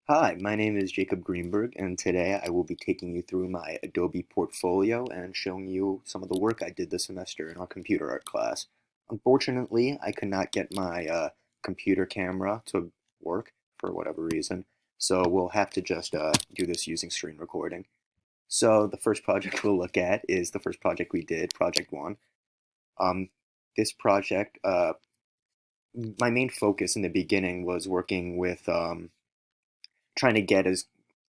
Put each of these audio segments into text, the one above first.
Hi, my name is Jacob Greenberg, and today I will be taking you through my Adobe portfolio and showing you some of the work I did this semester in our computer art class. Unfortunately, I could not get my computer camera to work for whatever reason, so we'll have to just do this using screen recording. So the first project we'll look at is the first project we did, Project 1. Um, this project, my main focus in the beginning was working with trying to get as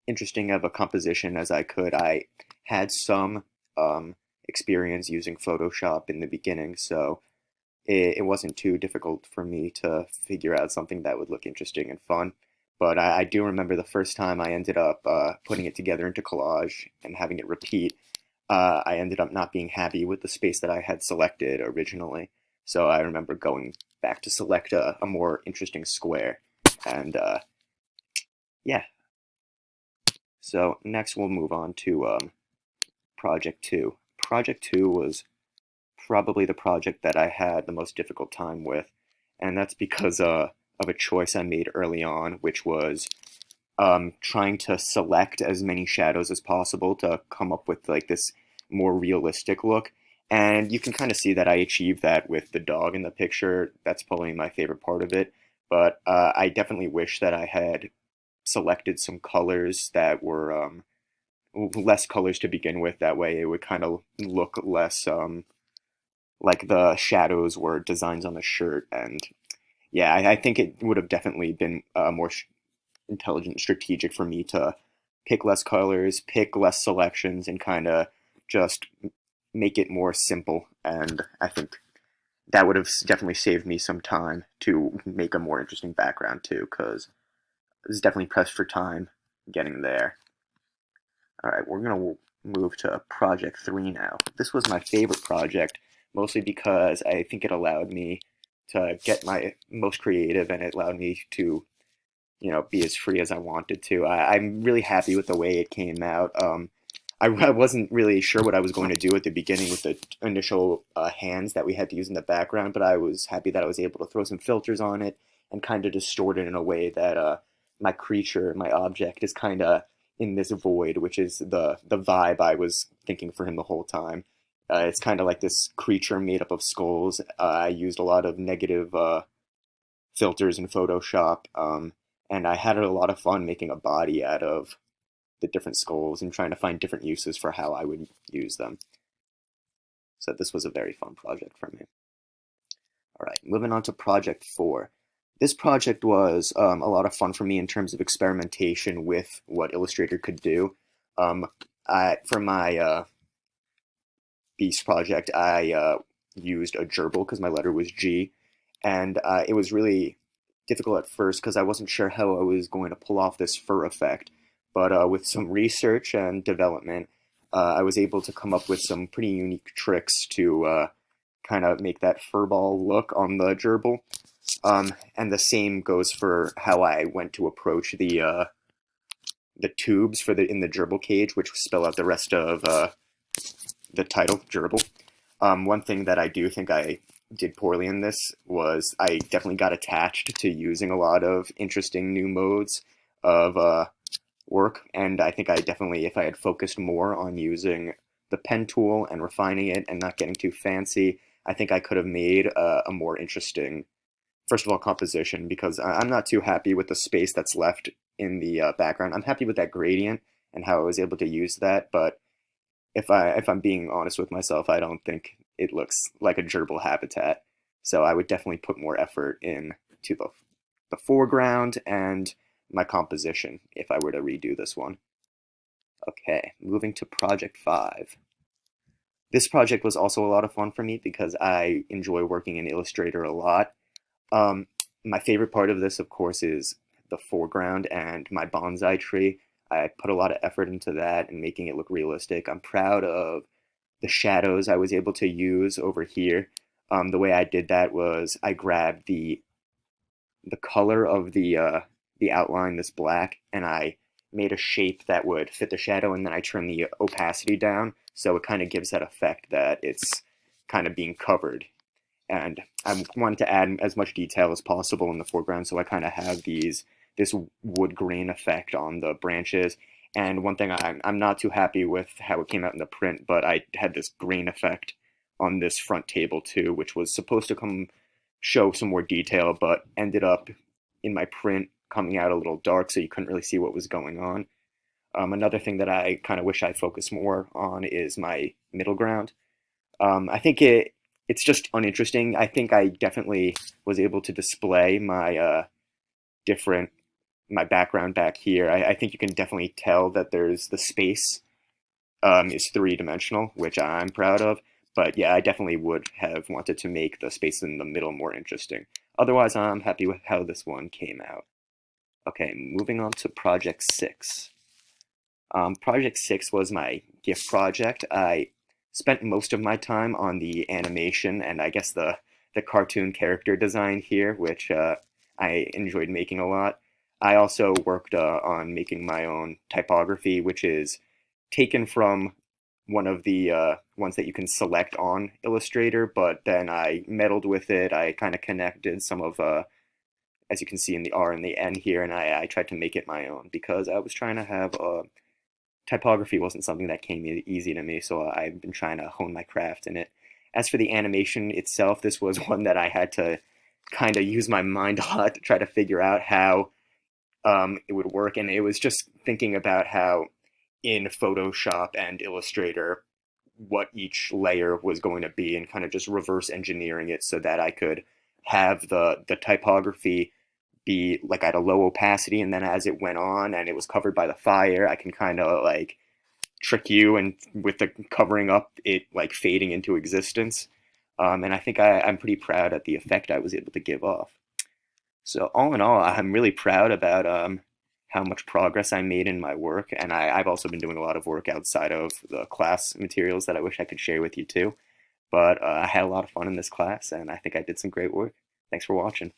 interesting of a composition as I could. I had some experience using Photoshop in the beginning, so it wasn't too difficult for me to figure out something that would look interesting and fun. But I do remember the first time I ended up putting it together into collage and having it repeat. I ended up not being happy with the space that I had selected originally. So I remember going back to select a more interesting square. And yeah, so next we'll move on to Project 2. Project 2 was probably the project that I had the most difficult time with, and that's because of a choice I made early on, which was trying to select as many shadows as possible to come up with like this more realistic look. And you can kind of see that I achieved that with the dog in the picture. That's probably my favorite part of it. But I definitely wish that I had selected some colors that were less colors to begin with. That way, it would kind of look less like the shadows were designs on the shirt. And yeah, I think it would have definitely been more intelligent, strategic for me to pick less colors, pick less selections, and kind of just make it more simple. And I think that would have definitely saved me some time to make a more interesting background too, because I was definitely pressed for time getting there. All right, we're going to move to Project 3 now. This was my favorite project, mostly because I think it allowed me to get my most creative and it allowed me to, be as free as I wanted to. I'm really happy with the way it came out. I wasn't really sure what I was going to do at the beginning with the initial hands that we had to use in the background, but I was happy that I was able to throw some filters on it and kind of distort it in a way that my creature, my object, is kind of in this void, which is the vibe I was thinking for him the whole time. It's kind of like this creature made up of skulls. I used a lot of negative filters in Photoshop, and I had a lot of fun making a body out of the different skulls and trying to find different uses for how I would use them. So this was a very fun project for me. All right, moving on to Project 4. This project was a lot of fun for me in terms of experimentation with what Illustrator could do. Um, for my Beast project, I used a gerbil because my letter was G, and it was really difficult at first because I wasn't sure how I was going to pull off this fur effect. But with some research and development, I was able to come up with some pretty unique tricks to kind of make that fur ball look on the gerbil. And the same goes for how I went to approach the tubes for the in the gerbil cage, which spell out the rest of the title, gerbil. One thing that I do think I did poorly in this was I definitely got attached to using a lot of interesting new modes of work, and I think I definitely, if I had focused more on using the pen tool and refining it and not getting too fancy, I think I could have made a more interesting, first of all, composition, because I'm not too happy with the space that's left in the background. I'm happy with that gradient and how I was able to use that, but if I'm being honest with myself, I don't think it looks like a gerbil habitat. So I would definitely put more effort in to the foreground and my composition if I were to redo this one. Okay, moving to Project 5. This project was also a lot of fun for me because I enjoy working in Illustrator a lot. Um, my favorite part of this, of course, is the foreground and my bonsai tree. I put a lot of effort into that and making it look realistic. I'm proud of the shadows I was able to use over here. The way I did that was I grabbed the color of the outline, this black, and I made a shape that would fit the shadow, and then I turned the opacity down, so it kind of gives that effect that it's kind of being covered. And I wanted to add as much detail as possible in the foreground, so I kind of have these this wood grain effect on the branches. And one thing I'm not too happy with how it came out in the print, but I had this grain effect on this front table too, which was supposed to come show some more detail, but ended up in my print coming out a little dark, so you couldn't really see what was going on. Another thing that I kind of wish I focused more on is my middle ground. I think it's just uninteresting. I think I definitely was able to display my different my background back here. I think you can definitely tell that there's the space is three-dimensional, which I'm proud of. But yeah, I definitely would have wanted to make the space in the middle more interesting. Otherwise, I'm happy with how this one came out. Okay, moving on to Project 6. Project 6 was my gift project. I spent most of my time on the animation and I guess the cartoon character design here, which I enjoyed making a lot. I also worked on making my own typography, which is taken from one of the ones that you can select on Illustrator, but then I meddled with it. I kind of connected some of, as you can see in the R and the N here, and I tried to make it my own because I was trying to have typography wasn't something that came easy to me, so I've been trying to hone my craft in it. As for the animation itself, this was one that I had to kind of use my mind a lot to try to figure out how it would work, and it was just thinking about how in Photoshop and Illustrator what each layer was going to be and kind of just reverse engineering it so that I could have the typography be like at a low opacity, and then as it went on and it was covered by the fire, I can kind of like trick you and with the covering up it like fading into existence. And I think I'm pretty proud at the effect I was able to give off. So all in all, I'm really proud about how much progress I made in my work, and I've also been doing a lot of work outside of the class materials that I wish I could share with you too. But I had a lot of fun in this class, and I think I did some great work. Thanks for watching.